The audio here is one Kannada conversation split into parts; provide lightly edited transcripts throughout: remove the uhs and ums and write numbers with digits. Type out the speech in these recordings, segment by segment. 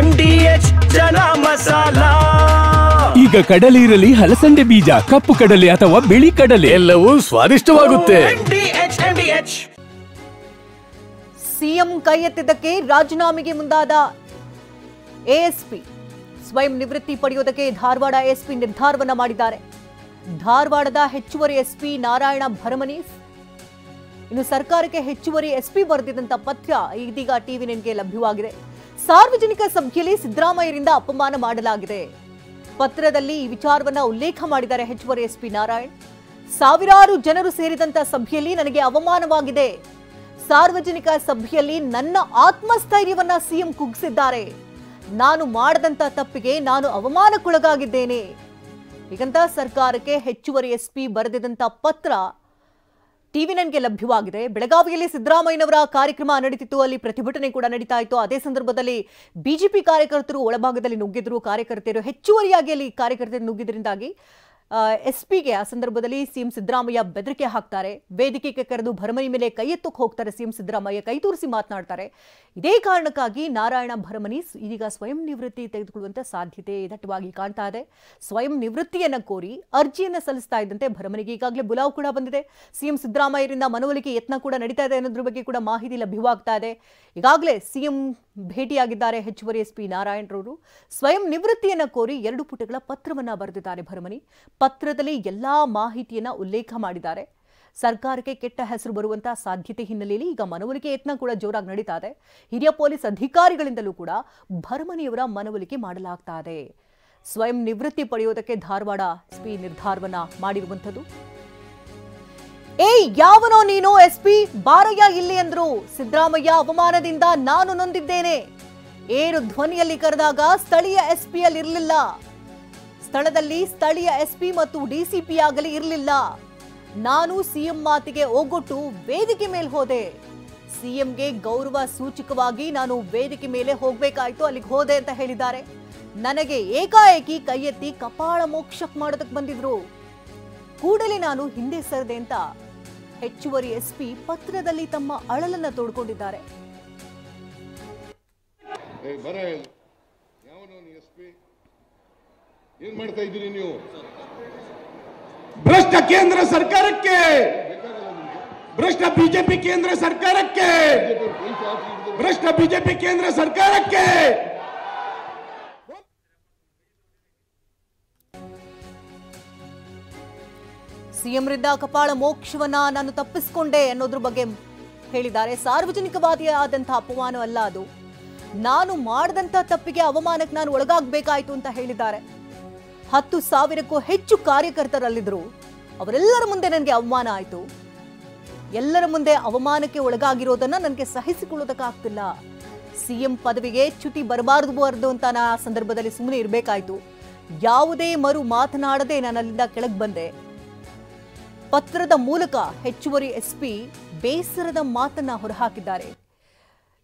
MDH ಜನ ಮಸಾಲಾ. ಈಗ ಕಡಲೆ ಇರಲಿ, ಹಲಸಂದೆ ಬೀಜ, ಕಪ್ಪು ಕಡಲೆ ಅಥವಾ ಬಿಳಿ ಕಡಲೆ, ಎಲ್ಲವೂ ಸ್ವಾದಿಷ್ಟವಾಗುತ್ತೆ. MDH. ಸಿಎಂ ಕೈ ಎತ್ತಿದ್ದಕ್ಕೆ ರಾಜೀನಾಮೆಗೆ ಮುಂದಾದ ಎಎಸ್ಪಿ. ಸ್ವಯಂ ನಿವೃತ್ತಿ ಪಡೆಯುವುದಕ್ಕೆ ಧಾರವಾಡ ಎಸ್ಪಿ ನಿರ್ಧಾರವನ್ನ ಮಾಡಿದ್ದಾರೆ. ಧಾರವಾಡದ ಹೆಚ್ಚುವರಿ ಎಸ್ಪಿ ನಾರಾಯಣ ಭರಮನೀಸ್. ಇನ್ನು ಸರ್ಕಾರಕ್ಕೆ ಹೆಚ್ಚುವರಿ ಎಸ್ಪಿ ಬರೆದಿದ್ದಂತ ಪತ್ರ ಇದೀಗ ಟಿವಿ9ಗೆ ಲಭ್ಯವಾಗಿದೆ. ಸಾರ್ವಜನಿಕ ಸಭೆಯಲ್ಲಿ ಸಿದ್ದರಾಮಯ್ಯರಿಂದ ಅಪಮಾನ ಮಾಡಲಾಗಿದೆ. ಪತ್ರದಲ್ಲಿ ಈ ವಿಚಾರವನ್ನ ಉಲ್ಲೇಖ ಮಾಡಿದ್ದಾರೆ ಹೆಚ್ಚುವರಿ ಎಸ್ಪಿ ನಾರಾಯಣ್. ಸಾವಿರಾರು ಜನರು ಸೇರಿದಂತ ಸಭೆಯಲ್ಲಿ ನನಗೆ ಅವಮಾನವಾಗಿದೆ. ಸಾರ್ವಜನಿಕ ಸಭೆಯಲ್ಲಿ ನನ್ನ ಆತ್ಮಸ್ಥೈರ್ಯವನ್ನ ಸಿಎಂ ಕುಗ್ಗಿಸಿದ್ದಾರೆ. ನಾನು ಮಾಡದಂತ ತಪ್ಪಿಗೆ ನಾನು ಅವಮಾನಕ್ಕೊಳಗಾಗಿದ್ದೇನೆ. ಹೀಗಂತ ಸರ್ಕಾರಕ್ಕೆ ಹೆಚ್ಚುವರಿ ಎಸ್ಪಿ ಬರೆದಿದ್ದಂತ ಪತ್ರ ಟಿವಿ9ಗೆ ಲಭ್ಯವಾಗಿದೆ. ಬೆಳಗಾವಿಯಲ್ಲಿ ಸಿದ್ದರಾಮಯ್ಯನವರ ಕಾರ್ಯಕ್ರಮ ನಡೀತಿತ್ತು, ಅಲ್ಲಿ ಪ್ರತಿಭಟನೆ ಕೂಡ ನಡೀತಾ ಇತ್ತು. ಅದೇ ಸಂದರ್ಭದಲ್ಲಿ ಬಿಜೆಪಿ ಕಾರ್ಯಕರ್ತರು ಒಳಭಾಗದಲ್ಲಿ ನುಗ್ಗಿದ್ರು. ಕಾರ್ಯಕರ್ತರು ಹೆಚ್ಚುವರಿಯಾಗಿ ಅಲ್ಲಿ ಕಾರ್ಯಕರ್ತರು ನುಗ್ಗಿದ್ರಿಂದಾಗಿ ಎಸ್ಪಿಗೆ ಆ ಸಂದರ್ಭದಲ್ಲಿ ಸಿಎಂ ಸಿದ್ದರಾಮಯ್ಯ ಬೆದರಿಕೆ ಹಾಕ್ತಾರೆ. ವೇದಿಕೆಗೆ ಕರೆದು ಭರಮನಿ ಮೇಲೆ ಕೈ ಎತ್ತಕ್ಕೆ ಹೋಗ್ತಾರೆ. ಸಿಎಂ ಸಿದ್ದರಾಮಯ್ಯ ಕೈ ತೋರಿಸಿ ಮಾತನಾಡ್ತಾರೆ. ಇದೇ ಕಾರಣಕ್ಕಾಗಿ ನಾರಾಯಣ ಭರಮನೀಸ್ ಇದೀಗ ಸ್ವಯಂ ನಿವೃತ್ತಿ ತೆಗೆದುಕೊಳ್ಳುವಂತ ಸಾಧ್ಯತೆ ದಟ್ಟವಾಗಿ ಕಾಣ್ತಾ ಇದೆ. ಸ್ವಯಂ ನಿವೃತ್ತಿಯನ್ನ ಕೋರಿ ಅರ್ಜಿಯನ್ನ ಸಲ್ಲಿಸ್ತಾ ಇದ್ದಂತೆ ಭರಮನಿಗೆ ಈಗಾಗಲೇ ಬುಲಾವ್ ಕೂಡ ಬಂದಿದೆ. ಸಿಎಂ ಸಿದ್ದರಾಮಯ್ಯರಿಂದ ಮನವೊಲಿಕೆ ಯತ್ನ ಕೂಡ ನಡೀತಾ ಇದೆ ಅನ್ನೋದ್ರ ಬಗ್ಗೆ ಕೂಡ ಮಾಹಿತಿ ಲಭ್ಯವಾಗ್ತಾ ಇದೆ. ಈಗಾಗಲೇ ಸಿಎಂ ಭೇಟಿಯಾಗಿದ್ದಾರೆ ಹೆಚ್ಚುವರಿ ಎಸ್ಪಿ ನಾರಾಯಣರವರು. ಸ್ವಯಂ ನಿವೃತ್ತಿಯನ್ನ ಕೋರಿ 2 ಪುಟಗಳ ಪತ್ರವನ್ನ ಬರೆದಿದ್ದಾರೆ ಭರಮನಿ. ಪತ್ರದಲ್ಲಿ ಎಲ್ಲಾ ಮಾಹಿತಿಯನ್ನ ಉಲ್ಲೇಖ ಮಾಡಿದ್ದಾರೆ. ಸರ್ಕಾರಕ್ಕೆ ಕೆಟ್ಟ ಹೆಸರು ಬರುವಂತಹ ಸಾಧ್ಯತೆ ಹಿನ್ನೆಲೆಯಲ್ಲಿ ಈಗ ಮನವೊಲಿಕೆ ಯತ್ನ ಕೂಡ ಜೋರಾಗಿ ನಡೀತಾ ಇದೆ. ಹಿರಿಯ ಪೊಲೀಸ್ ಅಧಿಕಾರಿಗಳಿಂದಲೂ ಕೂಡ ಭರಮನಿಯವರ ಮನವೊಲಿಕೆ ಮಾಡಲಾಗ್ತಾ ಇದೆ. ಸ್ವಯಂ ನಿವೃತ್ತಿ ಪಡೆಯುವುದಕ್ಕೆ ಧಾರವಾಡ ಎಸ್ಪಿ ನಿರ್ಧಾರವನ್ನ ಮಾಡಿರುವಂಥದ್ದು. ಯಾವನೋ ನೀನು ಎಸ್ಪಿ ಬಾರಯ್ಯ ಇಲ್ಲಿ ಅಂದ್ರು. ಸಿದ್ದರಾಮಯ್ಯ ಅವಮಾನದಿಂದ ನಾನು ನೊಂದಿದ್ದೇನೆ. ಏರು ಧ್ವನಿಯಲ್ಲಿ ಕರೆದಾಗ ಸ್ಥಳೀಯ ಎಸ್ಪಿ ಅಲ್ಲಿ ಇರಲಿಲ್ಲ. ಸ್ಥಳದಲ್ಲಿ ಸ್ಥಳೀಯ ಎಸ್ಪಿ ಮತ್ತು ಡಿಸಿಪಿ ಆಗಲಿ ಇರಲಿಲ್ಲ. ನಾನು ಸಿಎಂ ಮಾತಿಗೆ ಓಗೊಟ್ಟು ವೇದಿಕೆ ಮೇಲೆ ಹೋದೆ. ಸಿಎಂಗೆ ಗೌರವ ಸೂಚಕವಾಗಿ ನಾನು ವೇದಿಕೆ ಮೇಲೆ ಹೋಗ್ಬೇಕಾಯ್ತು, ಅಲ್ಲಿಗೆ ಹೋದೆ ಅಂತ ಹೇಳಿದ್ದಾರೆ. ನನಗೆ ಏಕಾಏಕಿ ಕೈ ಎತ್ತಿ ಕಪಾಳ ಮೋಕ್ಷಕ್ ಮಾಡೋದಕ್ಕೆ ಬಂದಿದ್ರು. ಕೂಡಲೇ ನಾನು ಹಿಂದೆ ಸರಿದೆ ಅಂತ ಹೆಚ್ಚುವರಿ ಎಸ್ಪಿ ಪತ್ರದಲ್ಲಿ ತಮ್ಮ ಅಳಲನ್ನ ತೋಡ್ಕೊಂಡಿದ್ದಾರೆ. ಏನ್ ಮಾಡ್ತಾ ಇದ್ದೀರಿ ನೀವು? ಭ್ರಷ್ಟ ಕೇಂದ್ರ ಸರ್ಕಾರಕ್ಕೆ, ಭ್ರಷ್ಟ ಬಿಜೆಪಿ ಕೇಂದ್ರ ಸರ್ಕಾರಕ್ಕೆ, ಭ್ರಷ್ಟ ಬಿಜೆಪಿ ಕೇಂದ್ರ ಸರ್ಕಾರಕ್ಕೆ ಸಿಎಂರಿಂದ ಕಪಾಳ ಮೋಕ್ಷವನ್ನ ನಾನು ತಪ್ಪಿಸಿಕೊಂಡೆ ಅನ್ನೋದ್ರ ಬಗ್ಗೆ ಹೇಳಿದ್ದಾರೆ. ಸಾರ್ವಜನಿಕವಾದಿ ಆದಂತಹ ಅಪಮಾನ ಅಲ್ಲ ಅದು. ನಾನು ಮಾಡದಂತ ತಪ್ಪಿಗೆ ಅವಮಾನಕ್ಕೆ ನಾನು ಒಳಗಾಗಬೇಕಾಯ್ತು ಅಂತ ಹೇಳಿದ್ದಾರೆ. 10,000ಕ್ಕೂ ಹೆಚ್ಚು ಕಾರ್ಯಕರ್ತರಲ್ಲಿದ್ರು. ಅವರೆಲ್ಲರ ಮುಂದೆ ನನಗೆ ಅವಮಾನ ಆಯ್ತು. ಎಲ್ಲರ ಮುಂದೆ ಅವಮಾನಕ್ಕೆ ಒಳಗಾಗಿರೋದನ್ನ ನನಗೆ ಸಹಿಸಿಕೊಳ್ಳೋದಕ್ಕಾಗ್ತಿಲ್ಲ. ಸಿಎಂ ಪದವಿಗೆ ಚ್ಯುತಿ ಬರಬಾರದು ಅಂತ ನಾ ಸಂದರ್ಭದಲ್ಲಿ ಸುಮ್ಮನೆ ಇರಬೇಕಾಯ್ತು. ಯಾವುದೇ ಮರು ಮಾತನಾಡದೆ ನಾನು ಅಲ್ಲಿಂದ ಕೆಳಗೆ ಬಂದೆ. ಪತ್ರದ ಮೂಲಕ ಹೆಚ್ಚುವರಿ ಎಸ್ಪಿ ಬೇಸರದ ಮಾತನ್ನ ಹೊರಹಾಕಿದ್ದಾರೆ.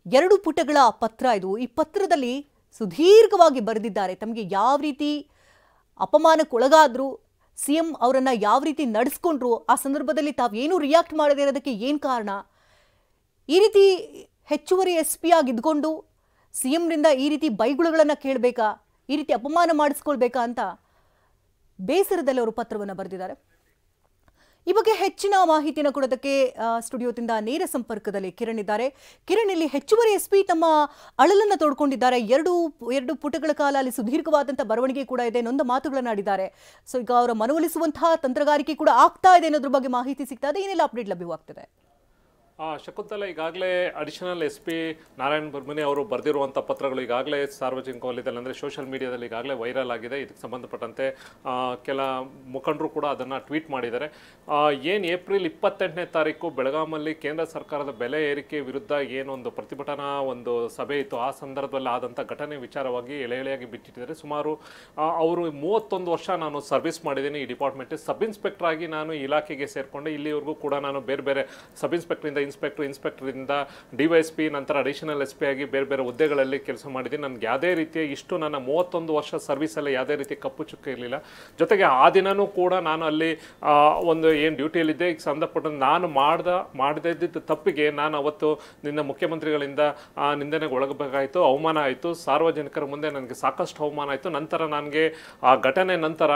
2 ಪುಟಗಳ ಪತ್ರ ಇದು. ಈ ಪತ್ರದಲ್ಲಿ ಸುದೀರ್ಘವಾಗಿ ಬರೆದಿದ್ದಾರೆ. ತಮಗೆ ಯಾವ ರೀತಿ ಅಪಮಾನಕ್ಕೊಳಗಾದ್ರು, ಸಿಎಂ ಅವರನ್ನ ಯಾವ ರೀತಿ ನಡೆಸ್ಕೊಂಡ್ರು, ಆ ಸಂದರ್ಭದಲ್ಲಿ ತಾವೇನು ರಿಯಾಕ್ಟ್ ಮಾಡದೇ ಇರೋದಕ್ಕೆ ಏನು ಕಾರಣ, ಈ ರೀತಿ ಹೆಚ್ಚುವರಿ ಎಸ್ಪಿ ಆಗಿದ್ಕೊಂಡು ಸಿಎಂರಿಂದ ಈ ರೀತಿ ಬೈಗುಳಗಳನ್ನು ಕೇಳಬೇಕಾ, ಈ ರೀತಿ ಅಪಮಾನ ಮಾಡಿಸ್ಕೊಳ್ಬೇಕಾ ಅಂತ ಬೇಸರದಲ್ಲಿ ಅವರು ಪತ್ರವನ್ನು ಬರೆದಿದ್ದಾರೆ. ಈ ಬಗ್ಗೆ ಹೆಚ್ಚಿನ ಮಾಹಿತಿಯನ್ನು ಕೊಡೋದಕ್ಕೆ ಸ್ಟುಡಿಯೋದಿಂದ ನೇರ ಸಂಪರ್ಕದಲ್ಲಿ ಕಿರಣ್ ಇದ್ದಾರೆ. ಕಿರಣ್, ಇಲ್ಲಿ ಹೆಚ್ಚುವರಿ ಎಸ್ಪಿ ತಮ್ಮ ಅಳಲನ್ನು ತೋಡ್ಕೊಂಡಿದ್ದಾರೆ. ಎರಡು ಪುಟಗಳ ಕಾಲ ಅಲ್ಲಿ ಸುದೀರ್ಘವಾದಂತಹ ಬರವಣಿಗೆ ಕೂಡ ಇದೆ, ನೊಂದ ಮಾತುಗಳನ್ನಾಡಿದ್ದಾರೆ. ಸೊ ಈಗ ಅವರ ಮನವೊಲಿಸುವಂತಹ ತಂತ್ರಗಾರಿಕೆ ಕೂಡ ಆಗ್ತಾ ಇದೆ ಅನ್ನೋದ್ರ ಬಗ್ಗೆ ಮಾಹಿತಿ ಸಿಗ್ತಾ ಇದೆ. ಏನೆಲ್ಲ ಅಪ್ಡೇಟ್ ಲಭ್ಯವಾಗ್ತದೆ? ಶಕುಂತಲ, ಈಗಾಗಲೇ ಅಡಿಷನಲ್ ಎಸ್ಪಿ ನಾರಾಯಣ್ ಭರಮನಿ ಅವರು ಬರೆದಿರುವಂಥ ಪತ್ರಗಳು ಈಗಾಗಲೇ ಸಾರ್ವಜನಿಕ ವಲಯದಲ್ಲಿ ಅಂದರೆ ಸೋಷಿಯಲ್ ಮೀಡಿಯಾದಲ್ಲಿ ಈಗಾಗಲೇ ವೈರಲ್ ಆಗಿದೆ. ಇದಕ್ಕೆ ಸಂಬಂಧಪಟ್ಟಂತೆ ಕೆಲ ಮುಖಂಡರು ಕೂಡ ಅದನ್ನು ಟ್ವೀಟ್ ಮಾಡಿದ್ದಾರೆ. ಏನು ಏಪ್ರಿಲ್ 28ನೇ ತಾರೀಕು ಬೆಳಗಾಮಲ್ಲಿ ಕೇಂದ್ರ ಸರ್ಕಾರದ ಬೆಲೆ ಏರಿಕೆ ವಿರುದ್ಧ ಏನೊಂದು ಪ್ರತಿಭಟನಾ ಒಂದು ಸಭೆ ಇತ್ತು, ಆ ಸಂದರ್ಭದಲ್ಲಿ ಆದಂಥ ಘಟನೆ ವಿಚಾರವಾಗಿ ಎಳೆಯಾಗಿ ಬಿಟ್ಟಿದ್ದಾರೆ. ಸುಮಾರು ಅವರು 31 ವರ್ಷ ನಾನು ಸರ್ವಿಸ್ ಮಾಡಿದ್ದೀನಿ ಈ ಡಿಪಾರ್ಟ್ಮೆಂಟ್. ಸಬ್ ಇನ್ಸ್ಪೆಕ್ಟರ್ ಆಗಿ ನಾನು ಇಲಾಖೆಗೆ ಸೇರಿಕೊಂಡೆ. ಇಲ್ಲಿವರೆಗೂ ಕೂಡ ನಾನು ಬೇರೆ ಬೇರೆ ಸಬ್ ಇನ್ಸ್ಪೆಕ್ಟರಿಂದ ಇನ್ಸ್ಪೆಕ್ಟರಿಂದ DYSP, ನಂತರ ಅಡಿಷನಲ್ SP ಆಗಿ ಬೇರೆ ಬೇರೆ ಹುದ್ದೆಗಳಲ್ಲಿ ಕೆಲಸ ಮಾಡಿದ್ದೀನಿ. ನನಗೆ ಯಾವುದೇ ರೀತಿಯ ನನ್ನ 31 ವರ್ಷ ಸರ್ವಿಸಲ್ಲಿ ಯಾವುದೇ ರೀತಿ ಕಪ್ಪು ಚುಕ್ಕ ಇರಲಿಲ್ಲ. ಜೊತೆಗೆ ಆ ದಿನವೂ ಕೂಡ ನಾನು ಅಲ್ಲಿ ಒಂದು ಏನು ಡ್ಯೂಟಿಯಲ್ಲಿದ್ದೆ, ಈಗ ಸಂಬಂಧಪಟ್ಟಂತೆ ನಾನು ಮಾಡದಿದ್ದ ತಪ್ಪಿಗೆ ನಾನು ಅವತ್ತು ನಿನ್ನ ಮುಖ್ಯಮಂತ್ರಿಗಳಿಂದ ನಿಂದನೆಗೆ ಒಳಗಬೇಕಾಯಿತು, ಅವಮಾನ ಆಯಿತು. ಸಾರ್ವಜನಿಕರ ಮುಂದೆ ನನಗೆ ಸಾಕಷ್ಟು ಅವಮಾನ ಆಯಿತು. ನಂತರ ನನಗೆ ಆ ಘಟನೆ ನಂತರ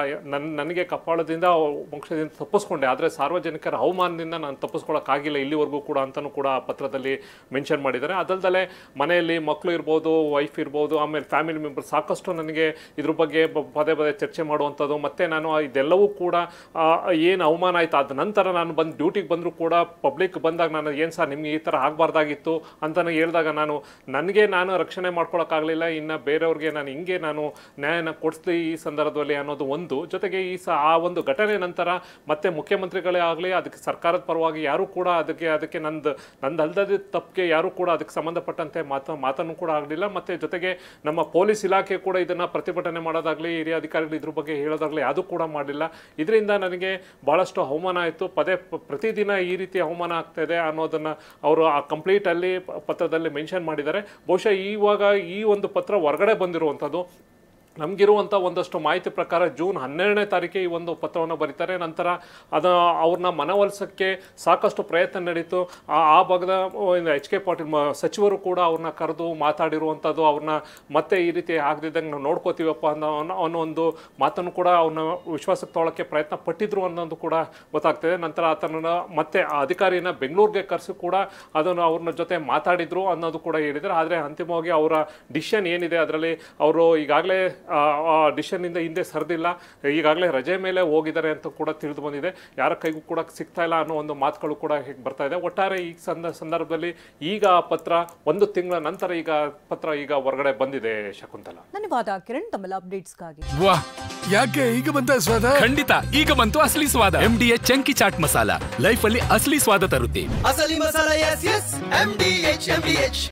ನನಗೆ ಕಪಾಳದಿಂದ ಮೋಕ್ಷದಿಂದ ತಪ್ಪಿಸ್ಕೊಂಡೆ. ಆದರೆ ಸಾರ್ವಜನಿಕರ ಅವಮಾನದಿಂದ ನಾನು ತಪ್ಪಿಸ್ಕೊಳ್ಳೋಕ್ಕಾಗಿಲ್ಲ ಇಲ್ಲಿವರೆಗೂ ಕೂಡ ಅಂತಲೂ ಕೂಡ ಆ ಪತ್ರದಲ್ಲಿ ಮೆನ್ಷನ್ ಮಾಡಿದ್ದಾರೆ. ಅದಲ್ಲದೆ ಮನೆಯಲ್ಲಿ ಮಕ್ಕಳು ಇರ್ಬೋದು, ವೈಫ್ ಇರ್ಬೋದು, ಆಮೇಲೆ ಫ್ಯಾಮಿಲಿ ಮೆಂಬರ್ ಸಾಕಷ್ಟು ನನಗೆ ಇದ್ರ ಬಗ್ಗೆ ಪದೇ ಪದೇ ಚರ್ಚೆ ಮಾಡುವಂಥದ್ದು. ಮತ್ತು ನಾನು ಇದೆಲ್ಲವೂ ಕೂಡ ಏನು ಅವಮಾನ ಆಯಿತು ಅದ ನಂತರ ನಾನು ಬಂದು ಡ್ಯೂಟಿಗೆ ಬಂದರೂ ಕೂಡ ಪಬ್ಲಿಕ್ ಬಂದಾಗ ನಾನು ಏನು ಸರ್ ನಿಮ್ಗೆ ಈ ಥರ ಆಗಬಾರ್ದಾಗಿತ್ತು ಅಂತಲೇ ಹೇಳಿದಾಗ ನಾನು ರಕ್ಷಣೆ ಮಾಡ್ಕೊಳಕ್ಕಾಗಲಿಲ್ಲ. ಇನ್ನು ಬೇರೆಯವ್ರಿಗೆ ನಾನು ಹಿಂಗೆ ನಾನು ನ್ಯಾಯನ ಕೊಡಿಸ್ಲಿ ಈ ಸಂದರ್ಭದಲ್ಲಿ ಅನ್ನೋದು ಒಂದು. ಜೊತೆಗೆ ಆ ಒಂದು ಘಟನೆ ನಂತರ ಮತ್ತೆ ಮುಖ್ಯಮಂತ್ರಿಗಳೇ ಆಗಲಿ, ಅದಕ್ಕೆ ಸರ್ಕಾರದ ಪರವಾಗಿ ಯಾರೂ ಕೂಡ ಅದಕ್ಕೆ ನಂದಲ್ದದ ತಪ್ಪಿಗೆ ಯಾರೂ ಕೂಡ ಅದಕ್ಕೆ ಸಂಬಂಧಪಟ್ಟಂತೆ ಮಾತನ್ನು ಕೂಡ ಆಗಲಿಲ್ಲ. ಮತ್ತು ಜೊತೆಗೆ ನಮ್ಮ ಪೊಲೀಸ್ ಇಲಾಖೆ ಕೂಡ ಇದನ್ನು ಪ್ರತಿಭಟನೆ ಮಾಡೋದಾಗಲಿ, ಹಿರಿಯ ಅಧಿಕಾರಿಗಳು ಇದ್ರ ಬಗ್ಗೆ ಹೇಳೋದಾಗಲಿ ಅದು ಕೂಡ ಮಾಡಲಿಲ್ಲ. ಇದರಿಂದ ನನಗೆ ಭಾಳಷ್ಟು ಅವಮಾನ ಆಯಿತು. ಪ್ರತಿದಿನ ಈ ರೀತಿ ಅವಮಾನ ಆಗ್ತಾಯಿದೆ ಅನ್ನೋದನ್ನು ಅವರು ಆ ಕಂಪ್ಲೀಟಲ್ಲಿ ಪತ್ರದಲ್ಲಿ ಮೆನ್ಷನ್ ಮಾಡಿದ್ದಾರೆ. ಬಹುಶಃ ಇವಾಗ ಈ ಒಂದು ಪತ್ರ ಹೊರಗಡೆ ಬಂದಿರುವಂಥದ್ದು ನಮಗಿರುವಂಥ ಒಂದಷ್ಟು ಮಾಹಿತಿ ಪ್ರಕಾರ ಜೂನ್ 12ನೇ ತಾರೀಕಿಗೆ ಈ ಒಂದು ಪತ್ರವನ್ನು ಬರೀತಾರೆ. ನಂತರ ಅವ್ರನ್ನ ಮನವೊಲಿಸೋಕ್ಕೆ ಸಾಕಷ್ಟು ಪ್ರಯತ್ನ ನಡೀತು. ಆ ಭಾಗದ HK ಪಾಟೀಲ್ ಸಚಿವರು ಕೂಡ ಅವ್ರನ್ನ ಕರೆದು ಮಾತಾಡಿರುವಂಥದ್ದು, ಅವ್ರನ್ನ ಮತ್ತೆ ಈ ರೀತಿ ಆಗದಿದ್ದಂಗೆ ನಾವು ನೋಡ್ಕೋತೀವಪ್ಪ ಅನ್ನೋ ಒಂದು ಮಾತನ್ನು ಕೂಡ ಅವ್ರನ್ನ ವಿಶ್ವಾಸಕ್ಕೆ ತೊಗೊಳಕ್ಕೆ ಪ್ರಯತ್ನ ಪಟ್ಟಿದ್ರು ಅನ್ನೋದು ಕೂಡ ಗೊತ್ತಾಗ್ತದೆ. ನಂತರ ಆತನ ಮತ್ತೆ ಆ ಅಧಿಕಾರಿನ ಬೆಂಗಳೂರಿಗೆ ಕರೆಸಿ ಕೂಡ ಅದನ್ನು ಅವ್ರನ್ನ ಜೊತೆ ಮಾತಾಡಿದ್ರು ಅನ್ನೋದು ಕೂಡ ಹೇಳಿದ್ದಾರೆ. ಆದರೆ ಅಂತಿಮವಾಗಿ ಅವರ ಡಿಸಿಷನ್ ಏನಿದೆ ಅದರಲ್ಲಿ ಅವರು ಈಗಾಗಲೇ ಡಿಸಿಷನ್ನಿಂದ ಹಿಂದೆ ಸರಿದಿಲ್ಲ, ಈಗಾಗಲೇ ರಜೆ ಮೇಲೆ ಹೋಗಿದ್ದಾರೆ ಅಂತ ಕೂಡ ತಿಳಿದು ಬಂದಿದೆ. ಯಾರ ಕೈಗೂ ಕೂಡ ಸಿಗ್ತಾ ಇಲ್ಲ ಅನ್ನೋ ಒಂದು ಮಾತುಗಳು ಕೂಡ ಬರ್ತಾ ಇದೆ. ಒಟ್ಟಾರೆ ಈ ಸಂದರ್ಭದಲ್ಲಿ ಈಗ ಪತ್ರ 1 ತಿಂಗಳ ನಂತರ ಪತ್ರ ಹೊರಗಡೆ ಬಂದಿದೆ. ಶಕುಂತಲಾ, ಧನ್ಯವಾದ ಕಿರಣ್ ತಮ್ಮೆಲ್ಲ ಅಪ್ಡೇಟ್ಸ್ಗಾಗಿ. ವಾಹ್, ಯಾಕೆ ಈಗ ಬಂತ ಸ್ವಾದ? ಖಂಡಿತ ಈಗ ಬಂತು ಅಸಲಿ ಸ್ವಾದ. MDH chunky chaat masala life ಅಲ್ಲಿ ಅಸಲಿ ಸ್ವಾದ ತರುತ್ತೆ. ಅಸಲಿ ಮಸಾಲ, ಎಸ್ ಎಸ್ MDH.